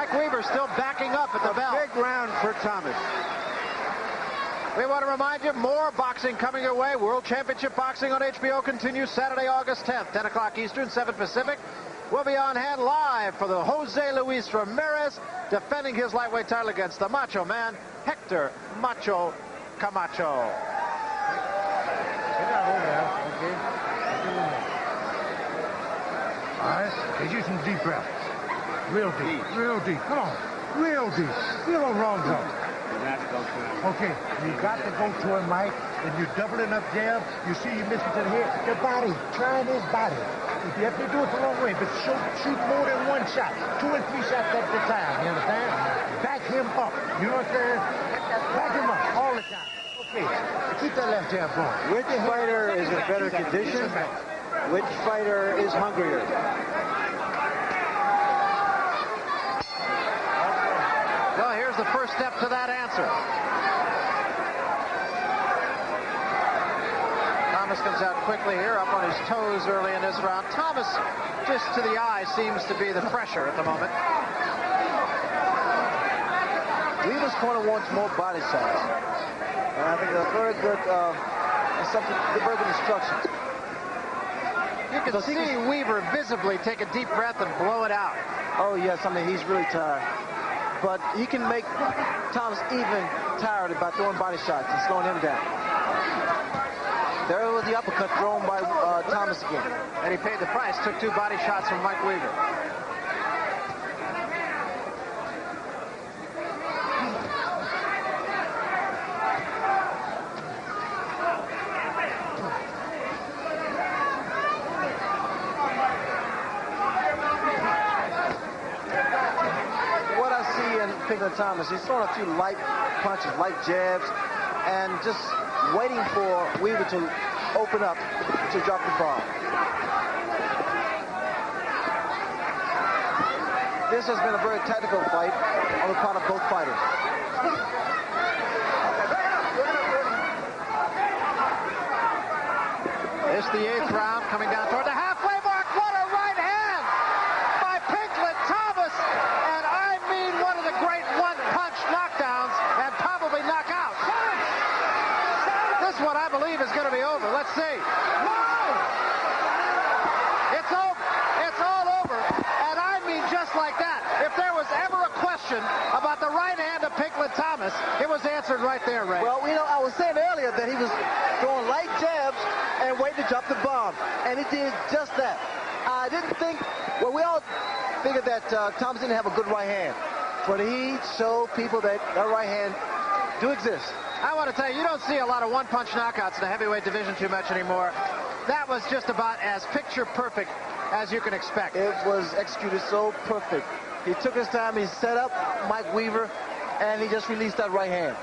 Mike Weaver still backing up at the bell. Big round for Thomas. We want to remind you, more boxing coming your way. World Championship Boxing on HBO continues Saturday, August 10th, 10 o'clock Eastern, 7 Pacific. We'll be on hand live for the Jose Luis Ramirez defending his lightweight title against the Macho Man, Hector Macho Camacho. All right, let's use some deep breaths. Real deep, real deep. Come on, real deep. Feel no wrong zone. Okay, you got to go to him, Mike, and you're doubling up jab. You see you missing to the head. Your body, trying his body. If you have to do it the long way, but shoot more than one shot. 2 and 3 shots at the time, you understand? Back him up, you know what I'm saying? Back him up all the time. Okay, keep that left jab going. Which fighter is in better condition? Which fighter is hungrier? Well, here's the first step to that answer. Thomas comes out quickly here, up on his toes early in this round. Thomas, just to the eye, seems to be the fresher at the moment. Weaver's corner wants more body shots. And I think that's very good, very good instructions. You can see Weaver visibly take a deep breath and blow it out. Oh, yes, I mean, he's really tired. But he can make Thomas even tired about throwing body shots and slowing him down. There was the uppercut thrown by Thomas again. And he paid the price, took 2 body shots from Mike Weaver. Pinklon Thomas, he's throwing a few light punches, light jabs, and just waiting for Weaver to open up to drop the ball. This has been a very tactical fight on the part of both fighters. It's the 8th round, coming down toward the halfway mark. What a right hand by Pinklon Thomas, and I mean one of the great one-punch knockdowns and probably knockouts. This one, I believe, is going to be over. Let's see. It's over. It's all over, and I mean just like that. If there was ever a question about the right hand of Pinklon Thomas, it was answered right there, Ray. Well, you know, I was saying earlier that he was throwing light jabs and waiting to drop the bomb, and he did just that. I didn't think, well, we all figured that Thomas didn't have a good right hand, but he showed people that that right hand do exist. I want to tell you, you don't see a lot of one-punch knockouts in the heavyweight division too much anymore. That was just about as picture-perfect as you can expect. It was executed so perfect. He took his time, he set up Mike Weaver, and he just released that right hand.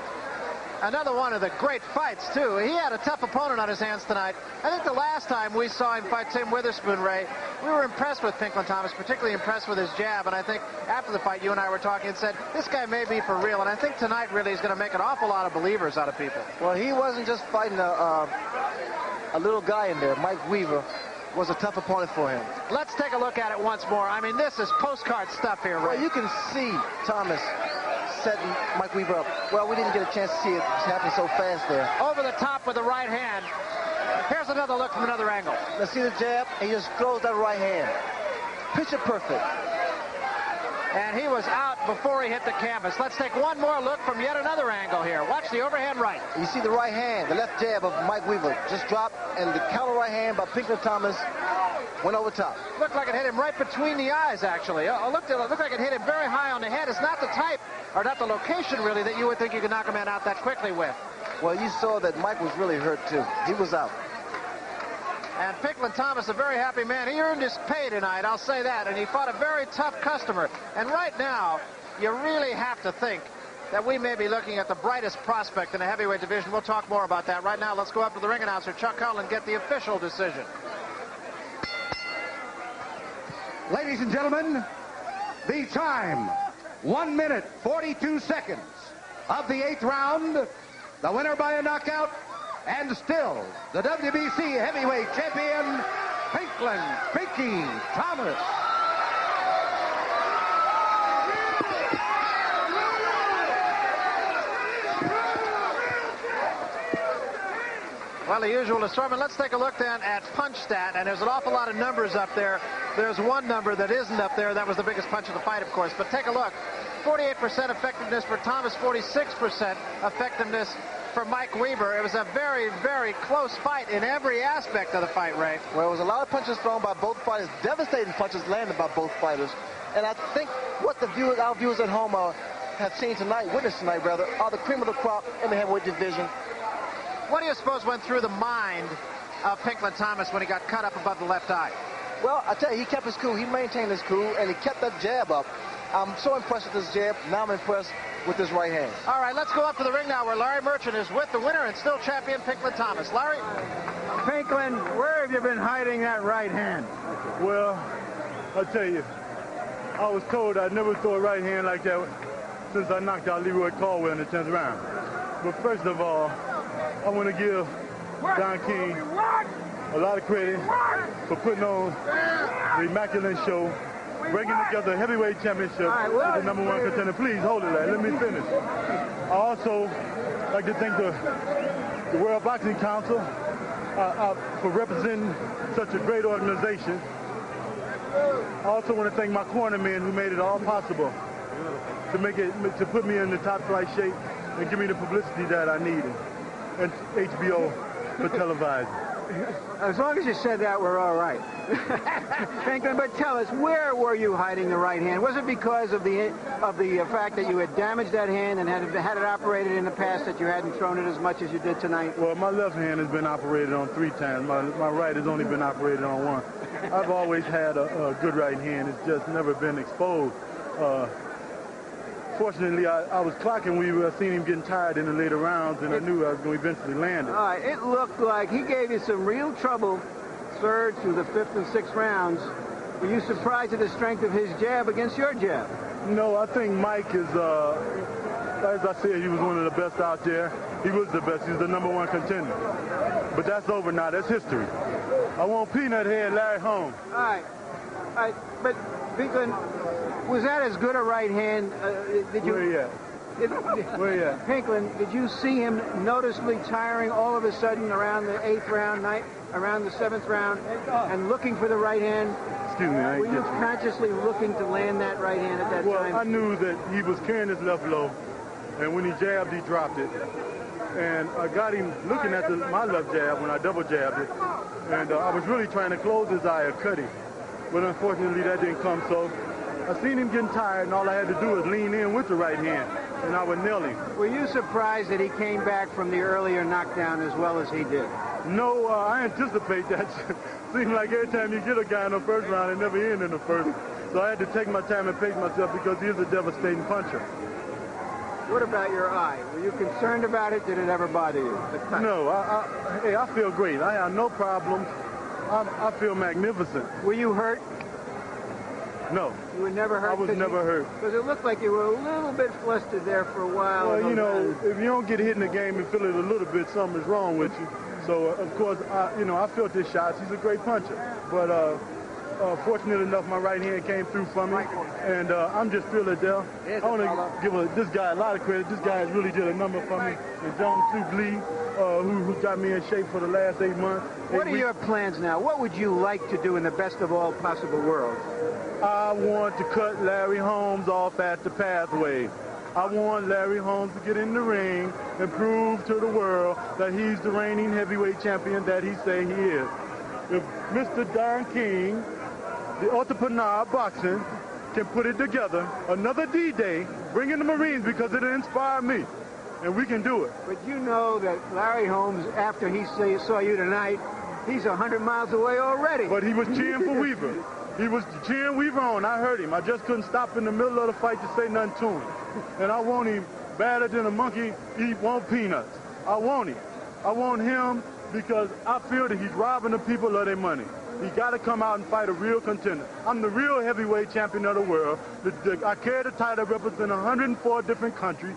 Another one of the great fights, too. He had a tough opponent on his hands tonight. I think the last time we saw him fight Tim Witherspoon, Ray, we were impressed with Pinklon Thomas, particularly impressed with his jab. And I think after the fight, you and I were talking and said, this guy may be for real. And I think tonight really is going to make an awful lot of believers out of people. Well, he wasn't just fighting a little guy in there. Mike Weaver was a tough opponent for him. Let's take a look at it once more. I mean, this is postcard stuff here, Ray. Well, you can see Thomas setting Mike Weaver up. Well, we didn't get a chance to see it. It's happening so fast there. Over the top with the right hand. Here's another look from another angle. Let's see the jab, and he just throws that right hand. Picture perfect. And he was out before he hit the canvas. Let's take one more look from yet another angle here. Watch the overhand right. You see the right hand, the left jab of Mike Weaver just dropped, and the counter right hand by Pinklon Thomas went over top. Looked like it hit him right between the eyes, actually. It looked like it hit him very high on the head. It's not the type, or not the location, really, that you would think you could knock a man out that quickly with. Well, you saw that Mike was really hurt, too. He was out. And Pinklon Thomas, a very happy man. He earned his pay tonight, I'll say that. And he fought a very tough customer. And right now, you really have to think that we may be looking at the brightest prospect in the heavyweight division. We'll talk more about that. Right now, let's go up to the ring announcer, Chuck Hull, and get the official decision. Ladies and gentlemen, the time, 1 minute, 42 seconds of the 8th round. The winner by a knockout, and still the WBC heavyweight champion, Pinklon Pinky Thomas. Well, the usual assortment. Let's take a look then at punch stat, and there's an awful lot of numbers up there. There's one number that isn't up there. That was the biggest punch of the fight, of course. But take a look. 48% effectiveness for Thomas, 46% effectiveness for Mike Weber. It was a very, very close fight in every aspect of the fight, Ray. Well, it was a lot of punches thrown by both fighters, devastating punches landed by both fighters. And I think what our viewers at home have seen tonight, witnessed tonight rather, are the cream of the crop in the heavyweight division. What do you suppose went through the mind of Pinklon Thomas when he got cut up above the left eye? Well, I tell you, he kept his cool. He maintained his cool, and he kept that jab up. I'm so impressed with this jab. Now I'm impressed with his right hand. All right, let's go up to the ring now where Larry Merchant is with the winner and still champion Pinklon Thomas. Larry? Pinklon, where have you been hiding that right hand? Well, I'll tell you, I was told I'd never throw a right hand like that since I knocked out Leroy Caldwell in the 10th round. But first of all, I want to give Don King a lot of credit for putting on the immaculate show, bringing together a heavyweight championship with the number one contender. Please hold it, let me finish. I also like to thank the World Boxing Council for representing such a great organization. I also want to thank my corner men who made it all possible to put me in the top flight shape and give me the publicity that I needed. And HBO for televising. As long as you said that, we're all right. Pinklon, but tell us, where were you hiding the right hand? Was it because of the fact that you had damaged that hand and had it operated in the past that you hadn't thrown it as much as you did tonight? Well, my left hand has been operated on 3 times. My right has only been operated on 1. I've always had a good right hand. It's just never been exposed. Fortunately, I was clocking Weaver. I seen him getting tired in the later rounds, and I knew I was going to eventually land it. All right, it looked like he gave you some real trouble third through the 5th and 6th rounds. Were you surprised at the strength of his jab against your jab? No, I think Mike is, as I said, he was one of the best out there. He was the best. He's the number 1 contender. But that's over now. That's history. I want Peanut Head Larry Holmes. All right. But Pinklon, was that as good a right hand? Did you? Where you at? Where you at? Pinklon, did you see him noticeably tiring all of a sudden around the 8th round, around the 7th round, and looking for the right hand? Excuse me, I ain't Were you consciously looking to land that right hand at that time? Well, I knew that he was carrying his left low, and when he jabbed, he dropped it. And I got him looking at my left jab when I double jabbed it, and I was really trying to close his eye or cut him. But unfortunately, that didn't come, so I seen him getting tired, and all I had to do was lean in with the right hand, and I would nail him. Were you surprised that he came back from the earlier knockdown as well as he did? No, I anticipate that. Seems like every time you get a guy in the first round, it never ends in the first. So I had to take my time and pace myself because he is a devastating puncher. What about your eye? Were you concerned about it? Did it ever bother you? No, I feel great. I have no problems. I feel magnificent. Were you hurt? No. You were never hurt? I was never hurt. Because it looked like you were a little bit flustered there for a while. Well, you know, if you don't get hit in the game and feel it a little bit, something's wrong with you. So, of course, I felt his shots. He's a great puncher. But fortunate enough, my right hand came through for me. And I'm just feeling there. I want to give this guy a lot of credit. This guy has really did a number for me. And John Snoop Lee, who got me in shape for the last 8 months. What are your plans now? What would you like to do in the best of all possible worlds? I want to cut Larry Holmes off at the pathway. I want Larry Holmes to get in the ring and prove to the world that he's the reigning heavyweight champion that he say he is. If Mr. Don King, the entrepreneur of boxing, can put it together, another D-Day, bring in the Marines because it inspired me, and we can do it. But you know that Larry Holmes, after he saw you tonight, he's 100 miles away already. But he was cheering for Weaver. He was cheering Weaver on. I heard him. I just couldn't stop in the middle of the fight to say nothing to him. And I want him badder than a monkey want peanuts. I want him. I want him because I feel that he's robbing the people of their money. He got to come out and fight a real contender. I'm the real heavyweight champion of the world. I carry the title representing 104 different countries.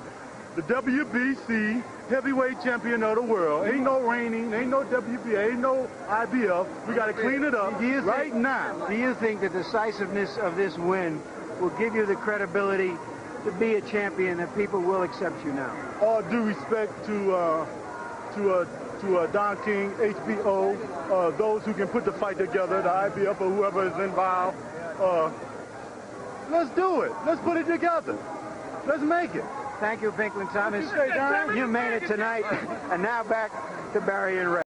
The WBC heavyweight champion of the world. Ain't no reigning, ain't no WBA, ain't no IBF. We got to clean it up right now. Do you think the decisiveness of this win will give you the credibility to be a champion that people will accept you now? All due respect to to Don King, HBO, those who can put the fight together, the IBF or whoever is involved. Let's do it. Let's put it together. Let's make it. Thank you, Pinklon Thomas. You made it tonight. And now back to Barry and Ray.